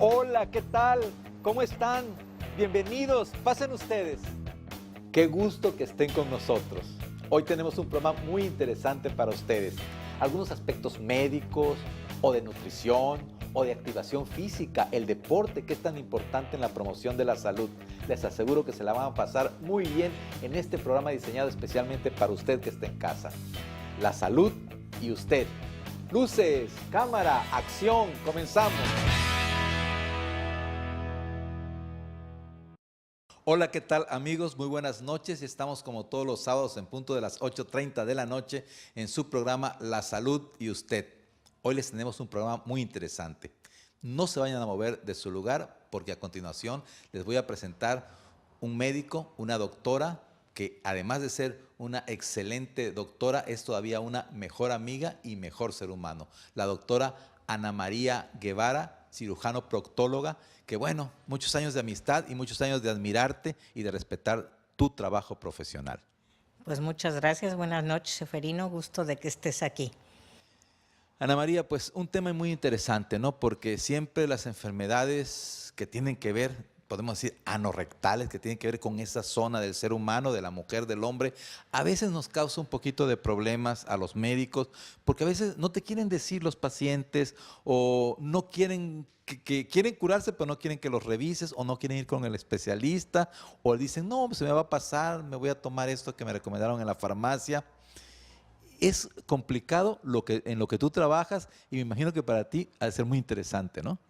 Hola, ¿qué tal? ¿Cómo están? Bienvenidos, pasen ustedes. Qué gusto que estén con nosotros. Hoy tenemos un programa muy interesante para ustedes. Algunos aspectos médicos o de nutrición o de activación física, el deporte que es tan importante en la promoción de la salud. Les aseguro que se la van a pasar muy bien en este programa diseñado especialmente para usted que está en casa. La salud y usted. Luces, cámara, acción, comenzamos. Hola, ¿qué tal amigos? Muy buenas noches. Estamos como todos los sábados en punto de las 8:30 de la noche en su programa La Salud y Usted. Hoy les tenemos un programa muy interesante. No se vayan a mover de su lugar porque a continuación les voy a presentar un médico, una doctora que además de ser una excelente doctora es todavía una mejor amiga y mejor ser humano. La doctora Ana María Guevara, cirujano proctóloga, que bueno, muchos años de amistad y muchos años de admirarte y de respetar tu trabajo profesional. Pues muchas gracias, buenas noches, Seferino, gusto de que estés aquí. Ana María, pues un tema muy interesante, ¿no? Porque siempre las enfermedades que tienen que ver, podemos decir anorrectales, que tienen que ver con esa zona del ser humano, de la mujer, del hombre, a veces nos causa un poquito de problemas a los médicos, porque a veces no te quieren decir los pacientes o no quieren, que quieren curarse, pero no quieren que los revises o no quieren ir con el especialista o dicen, no, se me va a pasar, me voy a tomar esto que me recomendaron en la farmacia. Es complicado en lo que tú trabajas y me imagino que para ti ha de ser muy interesante, ¿no?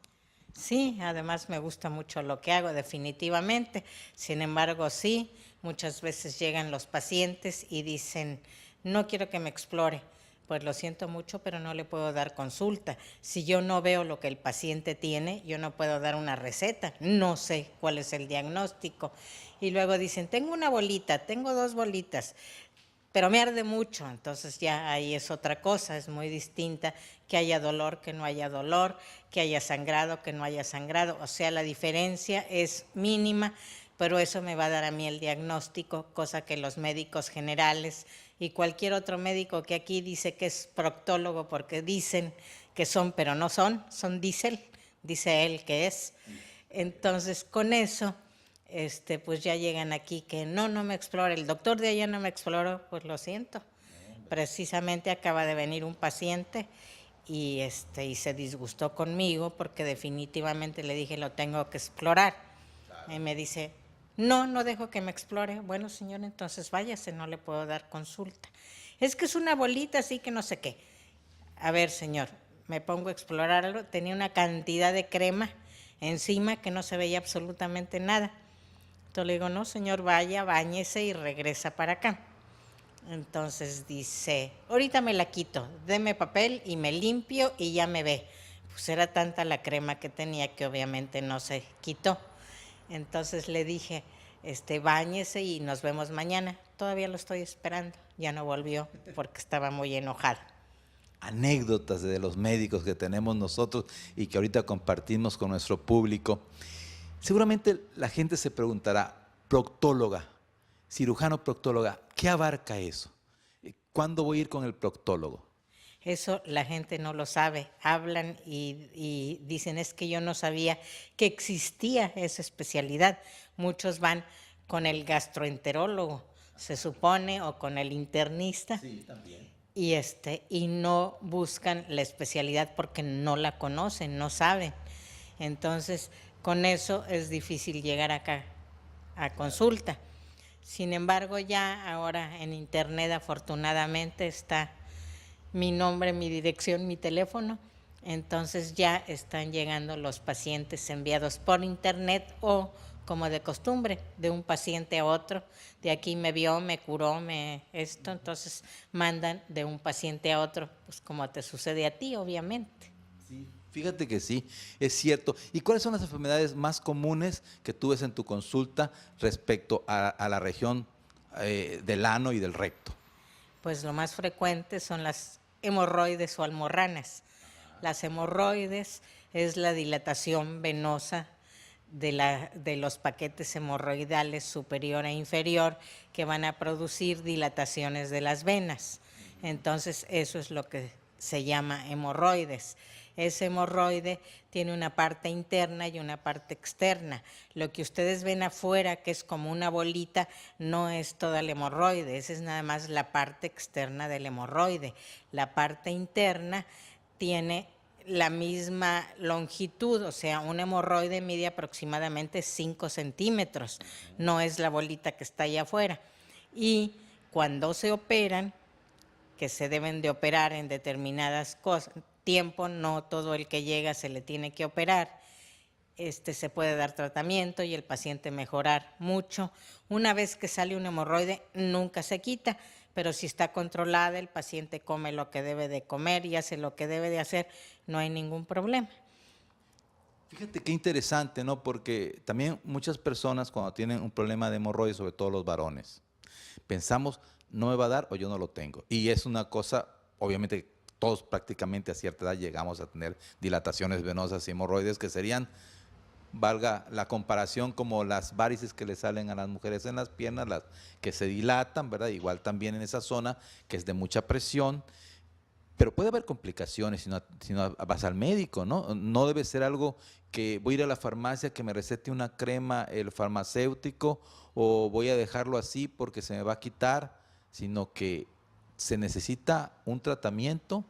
Sí, además me gusta mucho lo que hago, definitivamente. Sin embargo, sí, muchas veces llegan los pacientes y dicen, no quiero que me explore. Pues lo siento mucho, pero no le puedo dar consulta. Si yo no veo lo que el paciente tiene, yo no puedo dar una receta. No sé cuál es el diagnóstico. Y luego dicen, tengo una bolita, tengo 2 bolitas, pero me arde mucho, entonces ya ahí es otra cosa, es muy distinta que haya dolor, que no haya dolor, que haya sangrado, que no haya sangrado, o sea, la diferencia es mínima, pero eso me va a dar a mí el diagnóstico, cosa que los médicos generales y cualquier otro médico que aquí dice que es proctólogo porque dicen que son, pero no son, dice él que es. Entonces, con eso pues ya llegan aquí que no me explora, el doctor de allá no me exploró, pues lo siento. Precisamente acaba de venir un paciente y se disgustó conmigo porque definitivamente le dije lo tengo que explorar. Y me dice, no dejo que me explore. Bueno, señor, entonces váyase, no le puedo dar consulta. Es que es una bolita así que no sé qué. A ver, señor, me pongo a explorarlo, tenía una cantidad de crema encima que no se veía absolutamente nada. Entonces le digo, no, señor, vaya, báñese y regresa para acá. Entonces dice, ahorita me la quito, deme papel y me limpio y ya me ve. Pues era tanta la crema que tenía que obviamente no se quitó. Entonces le dije, báñese y nos vemos mañana. Todavía lo estoy esperando. Ya no volvió porque estaba muy enojado. Anécdotas de los médicos que tenemos nosotros y que ahorita compartimos con nuestro público. Seguramente la gente se preguntará, proctóloga, cirujano proctóloga, ¿qué abarca eso? ¿Cuándo voy a ir con el proctólogo? Eso la gente no lo sabe. Hablan y dicen, es que yo no sabía que existía esa especialidad. Muchos van con el gastroenterólogo, se supone, o con el internista. Sí, también. Y no buscan la especialidad porque no la conocen, no saben. Entonces, con eso es difícil llegar acá a consulta. Sin embargo, ya ahora en internet afortunadamente está mi nombre, mi dirección, mi teléfono. Entonces ya están llegando los pacientes enviados por internet o como de costumbre, de un paciente a otro. De aquí me vio, me curó, entonces mandan de un paciente a otro, pues como te sucede a ti, obviamente. Sí, fíjate que sí, es cierto. ¿Y cuáles son las enfermedades más comunes que tú ves en tu consulta respecto a la región del ano y del recto? Pues lo más frecuente son las hemorroides o almorranas. Las hemorroides es la dilatación venosa de los paquetes hemorroidales superior e inferior que van a producir dilataciones de las venas. Entonces eso es lo que se llama hemorroides. Ese hemorroide tiene una parte interna y una parte externa. Lo que ustedes ven afuera, que es como una bolita, no es toda el hemorroide, esa es nada más la parte externa del hemorroide. La parte interna tiene la misma longitud, o sea, un hemorroide mide aproximadamente 5 centímetros, no es la bolita que está allá afuera. Y cuando se operan, que se deben de operar en determinadas tiempo, no todo el que llega se le tiene que operar, se puede dar tratamiento y el paciente mejorar mucho. Una vez que sale un hemorroide, nunca se quita, pero si está controlada, el paciente come lo que debe de comer y hace lo que debe de hacer, no hay ningún problema. Fíjate qué interesante, ¿no? Porque también muchas personas cuando tienen un problema de hemorroides, sobre todo los varones, pensamos, no me va a dar o yo no lo tengo. Y es una cosa, obviamente todos prácticamente a cierta edad llegamos a tener dilataciones venosas y hemorroides que serían, valga la comparación, como las varices que le salen a las mujeres en las piernas, las que se dilatan, ¿verdad? Igual también en esa zona que es de mucha presión. Pero puede haber complicaciones si no vas al médico, ¿no? No debe ser algo que voy a ir a la farmacia, que me recete una crema el farmacéutico o voy a dejarlo así porque se me va a quitar, sino que se necesita un tratamiento,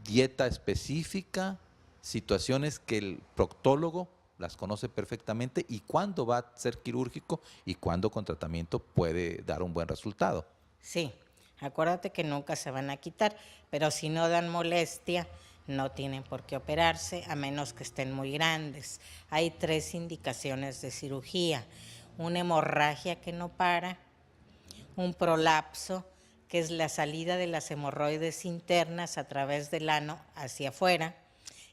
dieta específica, situaciones que el proctólogo las conoce perfectamente y cuándo va a ser quirúrgico y cuándo con tratamiento puede dar un buen resultado. Sí, acuérdate que nunca se van a quitar, pero si no dan molestia, no tienen por qué operarse, a menos que estén muy grandes. Hay 3 indicaciones de cirugía: una hemorragia que no para, un prolapso, que es la salida de las hemorroides internas a través del ano hacia afuera.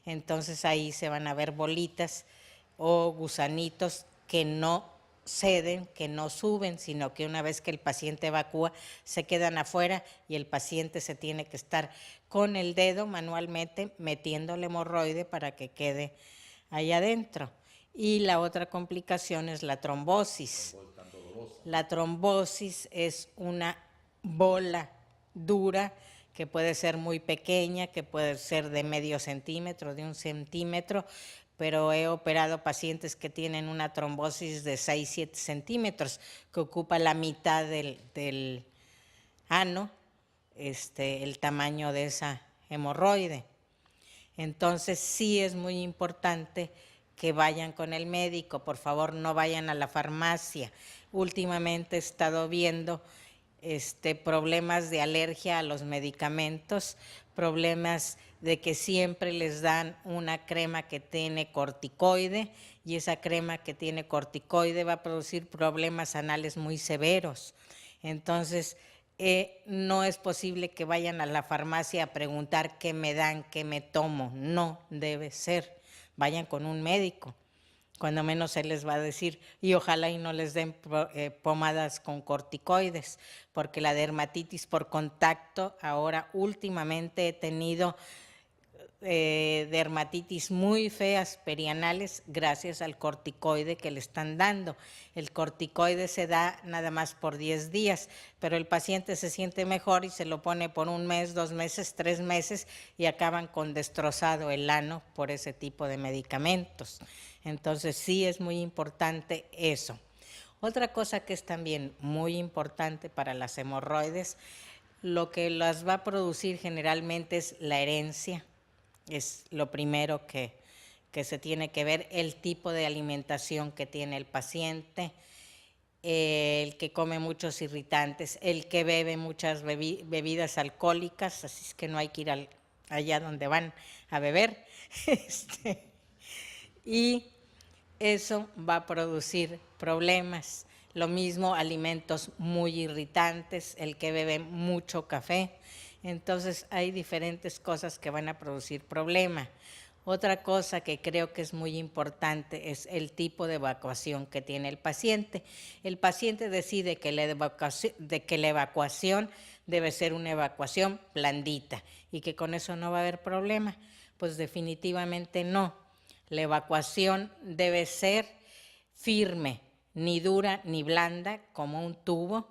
Entonces ahí se van a ver bolitas o gusanitos que no ceden, que no suben, sino que una vez que el paciente evacúa, se quedan afuera y el paciente se tiene que estar con el dedo manualmente metiendo el hemorroide para que quede ahí adentro. Y la otra complicación es la trombosis. La trombosis es una bola dura que puede ser muy pequeña, que puede ser de medio centímetro, de 1 centímetro, pero he operado pacientes que tienen una trombosis de 6-7 centímetros, que ocupa la mitad del ano, el tamaño de esa hemorroide. Entonces sí es muy importante que vayan con el médico, por favor no vayan a la farmacia. Últimamente he estado viendo problemas de alergia a los medicamentos, problemas de que siempre les dan una crema que tiene corticoide y esa crema que tiene corticoide va a producir problemas anales muy severos. Entonces, no es posible que vayan a la farmacia a preguntar qué me dan, qué me tomo. No debe ser. Vayan con un médico. Cuando menos se les va a decir, y ojalá y no les den pomadas con corticoides, porque la dermatitis por contacto, ahora últimamente he tenido dermatitis muy feas perianales gracias al corticoide que le están dando. El corticoide se da nada más por 10 días, pero el paciente se siente mejor y se lo pone por 1 mes, 2 meses, 3 meses y acaban con destrozado el ano por ese tipo de medicamentos. Entonces sí es muy importante eso. Otra cosa que es también muy importante para las hemorroides, lo que las va a producir generalmente es la herencia. Es lo primero que se tiene que ver, el tipo de alimentación que tiene el paciente, el que come muchos irritantes, el que bebe muchas bebidas alcohólicas, así es que no hay que ir allá donde van a beber. Y eso va a producir problemas. Lo mismo alimentos muy irritantes, el que bebe mucho café. Entonces hay diferentes cosas que van a producir problema. Otra cosa que creo que es muy importante es el tipo de evacuación que tiene el paciente. El paciente decide que la evacuación debe ser una evacuación blandita y que con eso no va a haber problema. Pues definitivamente no. La evacuación debe ser firme, ni dura ni blanda, como un tubo,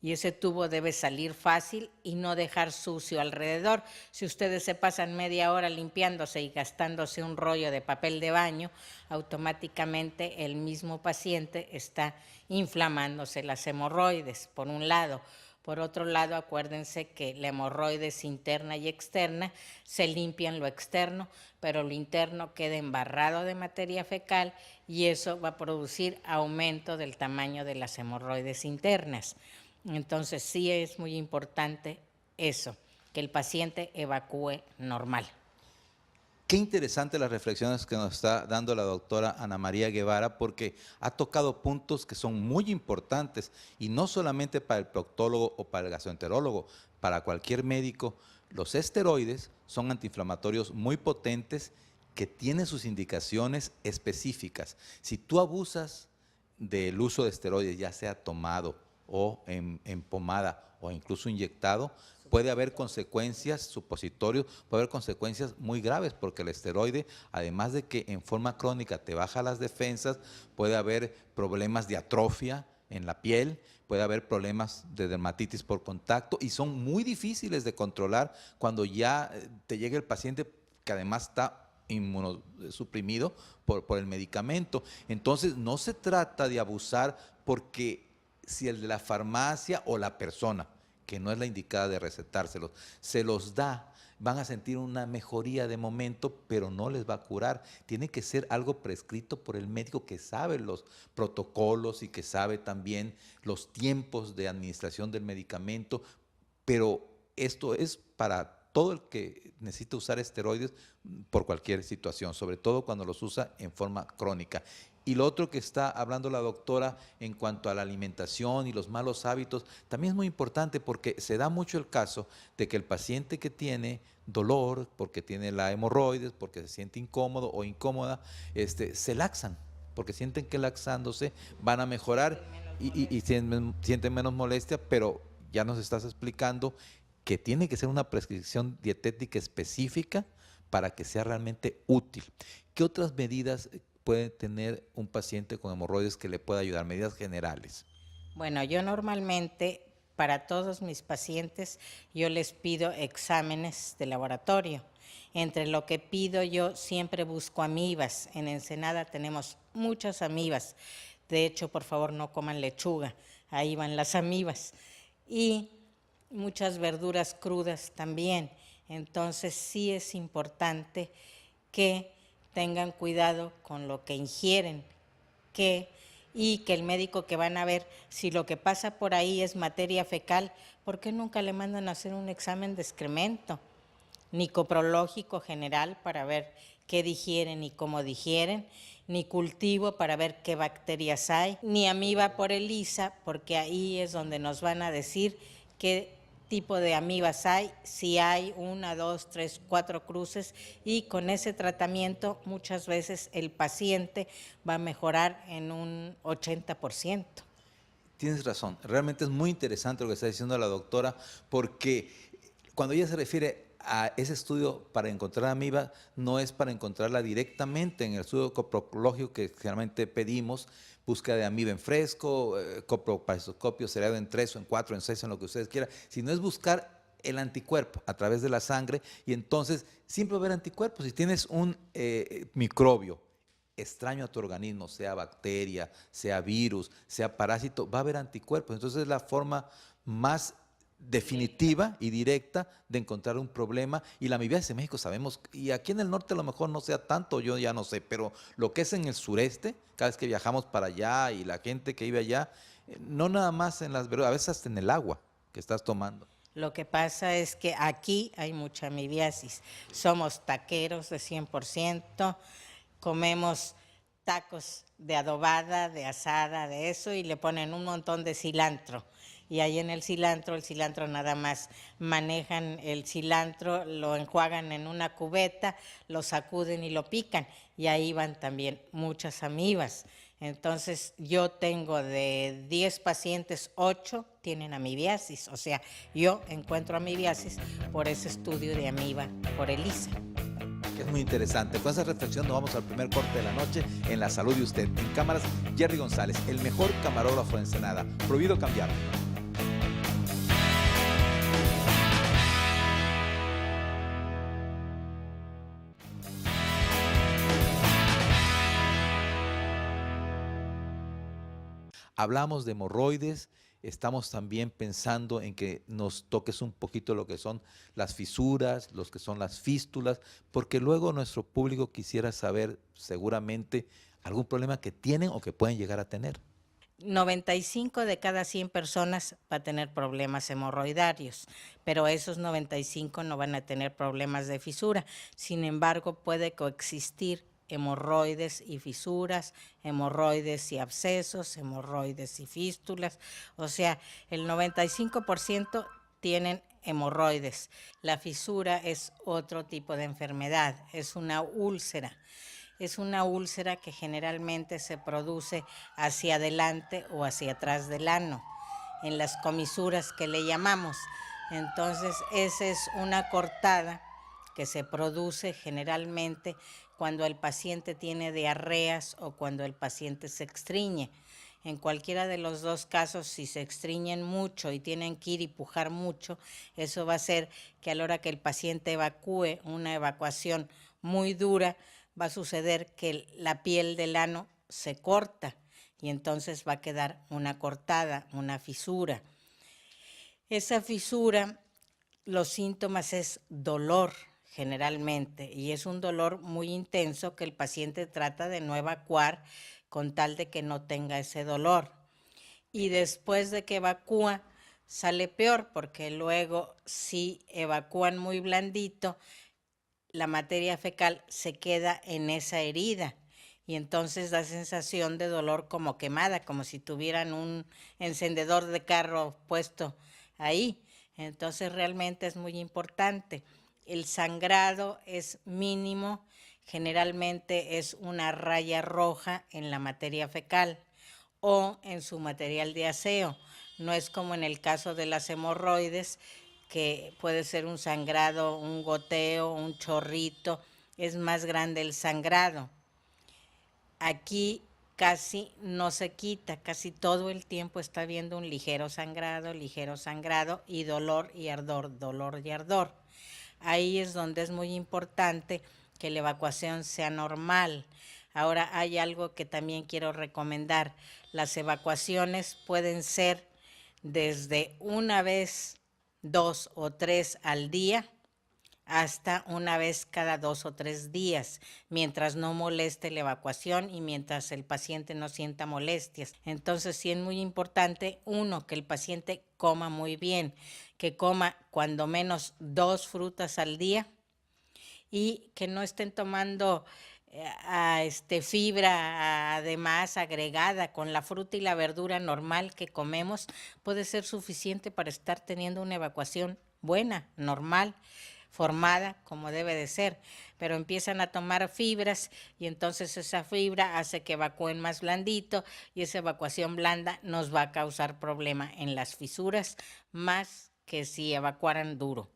y ese tubo debe salir fácil y no dejar sucio alrededor. Si ustedes se pasan media hora limpiándose y gastándose un rollo de papel de baño, automáticamente el mismo paciente está inflamándose las hemorroides, por un lado. Por otro lado, acuérdense que la hemorroides interna y externa se limpian lo externo, pero lo interno queda embarrado de materia fecal y eso va a producir aumento del tamaño de las hemorroides internas. Entonces sí es muy importante eso, que el paciente evacúe normal. Qué interesante las reflexiones que nos está dando la doctora Ana María Guevara, porque ha tocado puntos que son muy importantes, y no solamente para el proctólogo o para el gastroenterólogo, para cualquier médico. Los esteroides son antiinflamatorios muy potentes que tienen sus indicaciones específicas. Si tú abusas del uso de esteroides, ya sea tomado o en pomada o incluso inyectado, puede haber consecuencias, supositorios, puede haber consecuencias muy graves, porque el esteroide, además de que en forma crónica te baja las defensas, puede haber problemas de atrofia en la piel, puede haber problemas de dermatitis por contacto, y son muy difíciles de controlar cuando ya te llega el paciente que además está inmunosuprimido por el medicamento. Entonces no se trata de abusar, porque si el de la farmacia o la persona que no es la indicada de recetárselos, se los da, van a sentir una mejoría de momento, pero no les va a curar. Tiene que ser algo prescrito por el médico que sabe los protocolos y que sabe también los tiempos de administración del medicamento, pero esto es para todo el que necesita usar esteroides por cualquier situación, sobre todo cuando los usa en forma crónica. Y lo otro que está hablando la doctora en cuanto a la alimentación y los malos hábitos, también es muy importante, porque se da mucho el caso de que el paciente que tiene dolor, porque tiene la hemorroides, porque se siente incómodo o incómoda, se laxan, porque sienten que laxándose van a mejorar y sienten menos molestia, pero ya nos estás explicando que tiene que ser una prescripción dietética específica para que sea realmente útil. ¿Qué otras medidas puede tener un paciente con hemorroides que le pueda ayudar? Medidas generales. Bueno, yo normalmente para todos mis pacientes yo les pido exámenes de laboratorio. Entre lo que pido, yo siempre busco amibas. En Ensenada tenemos muchas amibas. De hecho, por favor, no coman lechuga, ahí van las amibas. Y muchas verduras crudas también. Entonces sí es importante que tengan cuidado con lo que ingieren, y que el médico que van a ver, si lo que pasa por ahí es materia fecal, ¿por qué nunca le mandan a hacer un examen de excremento? Ni coprológico general para ver qué digieren y cómo digieren, ni cultivo para ver qué bacterias hay, ni amiba por ELISA, porque ahí es donde nos van a decir qué tipo de amibas hay, si hay 1, 2, 3, 4 cruces, y con ese tratamiento muchas veces el paciente va a mejorar en un 80%. Tienes razón, realmente es muy interesante lo que está diciendo la doctora, porque cuando ella se refiere a ese estudio para encontrar amiba, no es para encontrarla directamente en el estudio coprológico que generalmente pedimos, búsqueda de amiba en fresco, coproparasitoscopio seriado en 3 o en 4 o en 6, en lo que ustedes quieran, sino es buscar el anticuerpo a través de la sangre, y entonces siempre va a haber anticuerpos. Si tienes un microbio extraño a tu organismo, sea bacteria, sea virus, sea parásito, va a haber anticuerpos. Entonces es la forma más definitiva y directa de encontrar un problema. Y la amibiasis en México sabemos, y aquí en el norte a lo mejor no sea tanto, yo ya no sé, pero lo que es en el sureste, cada vez que viajamos para allá y la gente que vive allá, no nada más en las verduras, a veces hasta en el agua que estás tomando. Lo que pasa es que aquí hay mucha amibiasis, somos taqueros de 100%, comemos tacos de adobada, de asada, de eso, y le ponen un montón de cilantro. Y ahí en el cilantro nada más manejan el cilantro, lo enjuagan en una cubeta, lo sacuden y lo pican. Y ahí van también muchas amibas. Entonces yo tengo de 10 pacientes, 8 tienen amibiasis. O sea, yo encuentro amibiasis por ese estudio de amiba por ELISA. Es muy interesante. Con esa reflexión nos vamos al primer corte de la noche en La Salud de Usted. En cámaras, Jerry González, el mejor camarógrafo de Ensenada. Prohibido cambiar. hablamos de hemorroides, estamos también pensando en que nos toques un poquito lo que son las fisuras, los que son las fístulas, porque luego nuestro público quisiera saber seguramente algún problema que tienen o que pueden llegar a tener. 95 de cada 100 personas va a tener problemas hemorroidarios, pero esos 95 no van a tener problemas de fisura. Sin embargo, puede coexistir hemorroides y fisuras, hemorroides y abscesos, hemorroides y fístulas. O sea, el 95% tienen hemorroides. La fisura es otro tipo de enfermedad, es una úlcera. Es una úlcera que generalmente se produce hacia adelante o hacia atrás del ano, en las comisuras que le llamamos. Entonces, esa es una cortada que se produce generalmente cuando el paciente tiene diarreas o cuando el paciente se extriñe. En cualquiera de los dos casos, si se extriñen mucho y tienen que ir y pujar mucho, eso va a hacer que a la hora que el paciente evacúe una evacuación muy dura, va a suceder que la piel del ano se corta y entonces va a quedar una cortada, una fisura. Esa fisura, los síntomas es dolor generalmente y es un dolor muy intenso que el paciente trata de no evacuar con tal de que no tenga ese dolor. Y después de que evacúa, sale peor porque luego si evacúan muy blandito, la materia fecal se queda en esa herida y entonces da sensación de dolor como quemada, como si tuvieran un encendedor de carro puesto ahí. Entonces realmente es muy importante. El sangrado es mínimo, generalmente es una raya roja en la materia fecal o en su material de aseo. No es como en el caso de las hemorroides, que puede ser un sangrado, un goteo, un chorrito, es más grande el sangrado. Aquí casi no se quita, casi todo el tiempo está habiendo un ligero sangrado y dolor y ardor, dolor y ardor. Ahí es donde es muy importante que la evacuación sea normal. Ahora hay algo que también quiero recomendar. Las evacuaciones pueden ser desde una vez, 2 o 3 al día, hasta una vez cada 2 o 3 días, mientras no moleste la evacuación y mientras el paciente no sienta molestias. Entonces sí es muy importante, uno, que el paciente coma muy bien, que coma cuando menos 2 frutas al día y que no estén tomando fibra además agregada. Con la fruta y la verdura normal que comemos puede ser suficiente para estar teniendo una evacuación buena, normal, formada como debe de ser, pero empiezan a tomar fibras y entonces esa fibra hace que evacúen más blandito y esa evacuación blanda nos va a causar problema en las fisuras más que si evacuaran duro.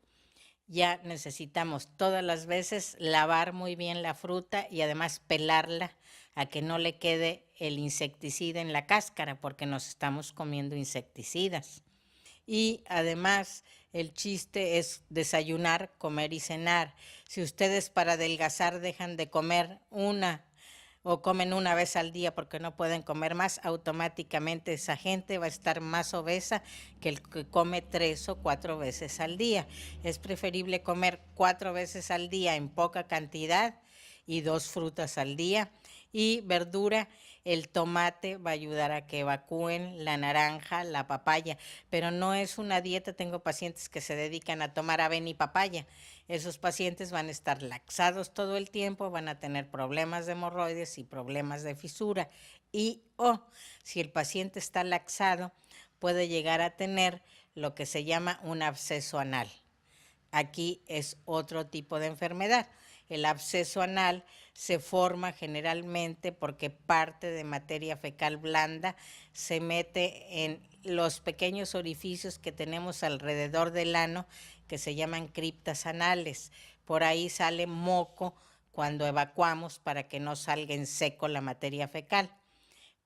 Ya necesitamos todas las veces lavar muy bien la fruta y además pelarla a que no le quede el insecticida en la cáscara, porque nos estamos comiendo insecticidas. Y además el chiste es desayunar, comer y cenar. Si ustedes para adelgazar dejan de comer o comen una vez al día porque no pueden comer más, automáticamente esa gente va a estar más obesa que el que come 3 o 4 veces al día. Es preferible comer 4 veces al día en poca cantidad y 2 frutas al día. Y verdura, el tomate va a ayudar a que evacúen, la naranja, la papaya, pero no es una dieta. Tengo pacientes que se dedican a tomar avena y papaya. Esos pacientes van a estar laxados todo el tiempo, van a tener problemas de hemorroides y problemas de fisura. Y si el paciente está laxado, puede llegar a tener lo que se llama un absceso anal. Aquí es otro tipo de enfermedad. El absceso anal se forma generalmente porque parte de materia fecal blanda se mete en los pequeños orificios que tenemos alrededor del ano, que se llaman criptas anales. Por ahí sale moco cuando evacuamos para que no salga en seco la materia fecal.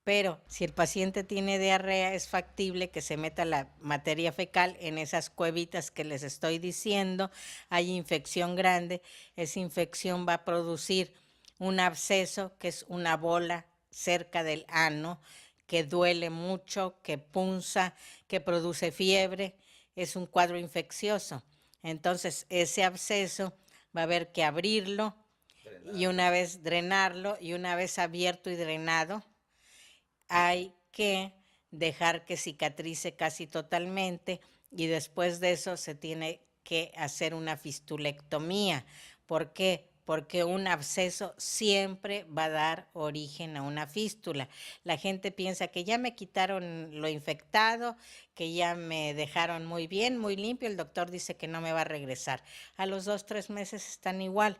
Pero si el paciente tiene diarrea, es factible que se meta la materia fecal en esas cuevitas que les estoy diciendo. Hay infección grande. Esa infección va a producir un absceso, que es una bola cerca del ano, que duele mucho, que punza, que produce fiebre, es un cuadro infeccioso. Entonces, ese absceso va a haber que abrirlo y una vez drenarlo, y una vez abierto y drenado, hay que dejar que cicatrice casi totalmente, y después de eso se tiene que hacer una fistulectomía. ¿Por qué? Porque un absceso siempre va a dar origen a una fístula. La gente piensa que ya me quitaron lo infectado, que ya me dejaron muy bien, muy limpio, el doctor dice que no me va a regresar. A los 2, 3 meses están igual.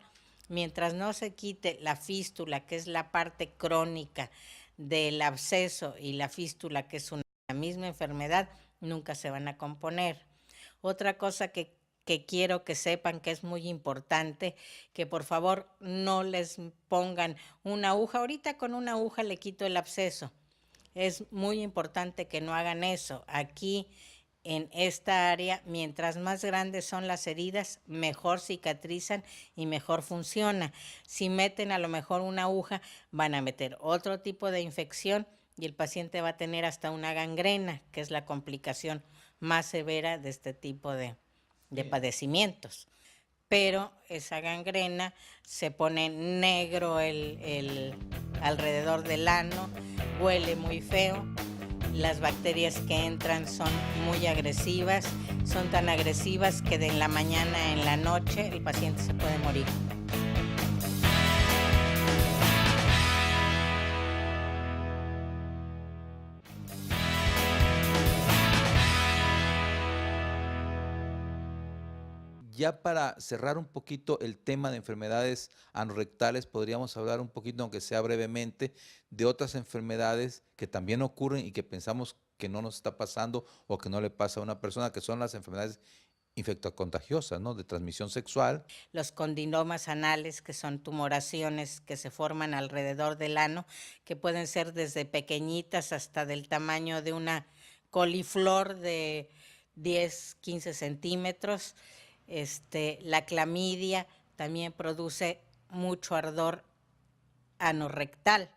Mientras no se quite la fístula, que es la parte crónica del absceso, y la fístula, que es una misma enfermedad, nunca se van a componer. Otra cosa que quiero que sepan, que es muy importante, que por favor no les pongan una aguja. Ahorita con una aguja le quito el absceso. Es muy importante que no hagan eso. Aquí en esta área, mientras más grandes son las heridas, mejor cicatrizan y mejor funciona. Si meten a lo mejor una aguja, van a meter otro tipo de infección y el paciente va a tener hasta una gangrena, que es la complicación más severa de este tipo de padecimientos. Pero esa gangrena se pone negro alrededor del ano, huele muy feo, las bacterias que entran son muy agresivas, son tan agresivas que de en la mañana en la noche el paciente se puede morir. Ya para cerrar un poquito el tema de enfermedades anorrectales, podríamos hablar un poquito, aunque sea brevemente, de otras enfermedades que también ocurren y que pensamos que no nos está pasando o que no le pasa a una persona, que son las enfermedades infectocontagiosas, ¿no? De transmisión sexual. Los condinomas anales, que son tumoraciones que se forman alrededor del ano, que pueden ser desde pequeñitas hasta del tamaño de una coliflor de 10, 15 centímetros. La clamidia también produce mucho ardor anorrectal,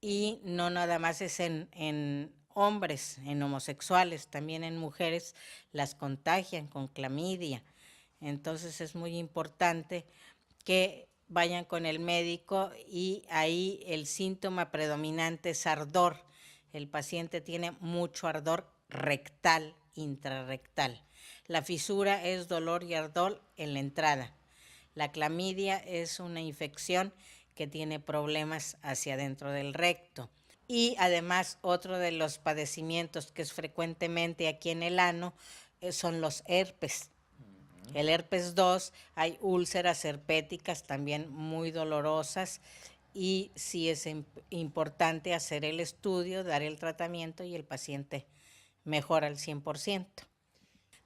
y no nada más es en hombres, en homosexuales, también en mujeres las contagian con clamidia. Entonces es muy importante que vayan con el médico, y ahí el síntoma predominante es ardor. El paciente tiene mucho ardor rectal, intrarrectal. La fisura es dolor y ardor en la entrada. La clamidia es una infección que tiene problemas hacia adentro del recto. Y además, otro de los padecimientos que es frecuentemente aquí en el ano son los herpes. El herpes 2, hay úlceras herpéticas también muy dolorosas, y sí es importante hacer el estudio, dar el tratamiento, y el paciente mejora al 100%.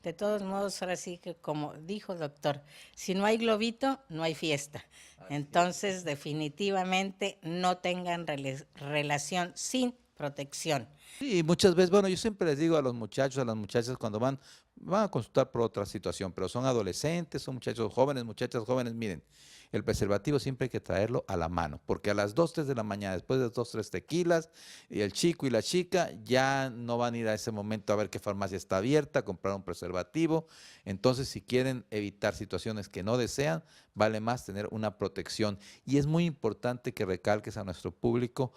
De todos modos, ahora sí que, como dijo el doctor, si no hay globito, no hay fiesta. Entonces, definitivamente no tengan relación sin protección. Sí, muchas veces, bueno, yo siempre les digo a los muchachos, a las muchachas cuando van a consultar por otra situación, pero son adolescentes, son muchachos jóvenes, muchachas jóvenes, miren, el preservativo siempre hay que traerlo a la mano, porque a las 2, 3 de la mañana, después de 2, 3 tequilas, y el chico y la chica ya no van a ir a ese momento a ver qué farmacia está abierta, a comprar un preservativo. Entonces, si quieren evitar situaciones que no desean, vale más tener una protección. Y es muy importante que recalques a nuestro público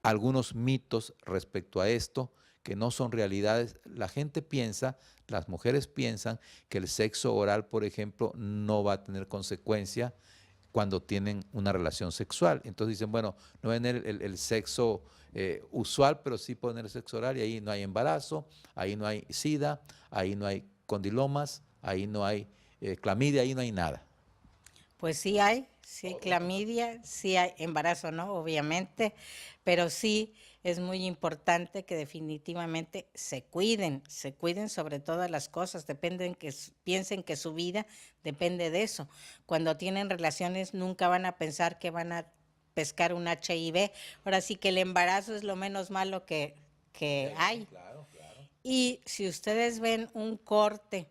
algunos mitos respecto a esto que no son realidades. La gente piensa, las mujeres piensan que el sexo oral, por ejemplo, no va a tener consecuencia cuando tienen una relación sexual. Entonces dicen, bueno, no va a tener el sexo usual, pero sí puede tener sexo oral, y ahí no hay embarazo, ahí no hay SIDA, ahí no hay condilomas, ahí no hay clamidia, ahí no hay nada. Pues sí hay clamidia, sí hay embarazo, ¿no? Obviamente, pero sí es muy importante que definitivamente se cuiden sobre todas las cosas, piensen que su vida depende de eso. Cuando tienen relaciones nunca van a pensar que van a pescar un HIV. Ahora sí que el embarazo es lo menos malo que hay. Claro, claro. Y si ustedes ven un corte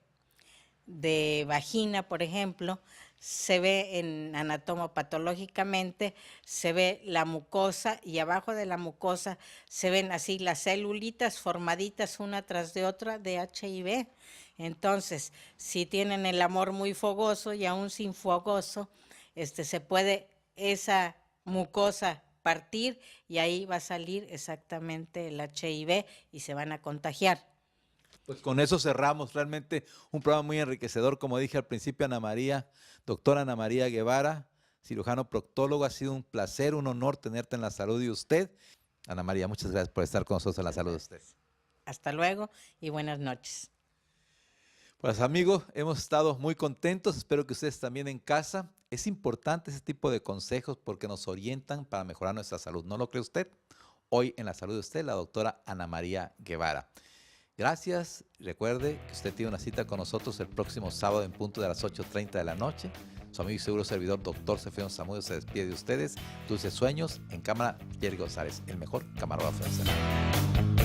de vagina, por ejemplo, se ve anatomopatológicamente, se ve la mucosa y abajo de la mucosa se ven así las celulitas formaditas una tras de otra de HIV. Entonces, si tienen el amor muy fogoso y aún sin fogoso, se puede esa mucosa partir y ahí va a salir exactamente el HIV y se van a contagiar. Pues con eso cerramos realmente un programa muy enriquecedor, como dije al principio, Ana María, doctora Ana María Guevara, cirujano proctólogo, ha sido un placer, un honor tenerte en La Salud de usted. Ana María, muchas gracias por estar con nosotros en La Salud de usted. Hasta luego y buenas noches. Pues amigos, hemos estado muy contentos, espero que ustedes también en casa. Es importante ese tipo de consejos porque nos orientan para mejorar nuestra salud, ¿no lo cree usted? Hoy en La Salud de usted, la doctora Ana María Guevara. Gracias. Recuerde que usted tiene una cita con nosotros el próximo sábado en punto de las 8:30 de la noche. Su amigo y seguro servidor, doctor Sefeno Zamudio, se despide de ustedes. Dulces sueños. En cámara, Jerry González, el mejor camarógrafo nacional.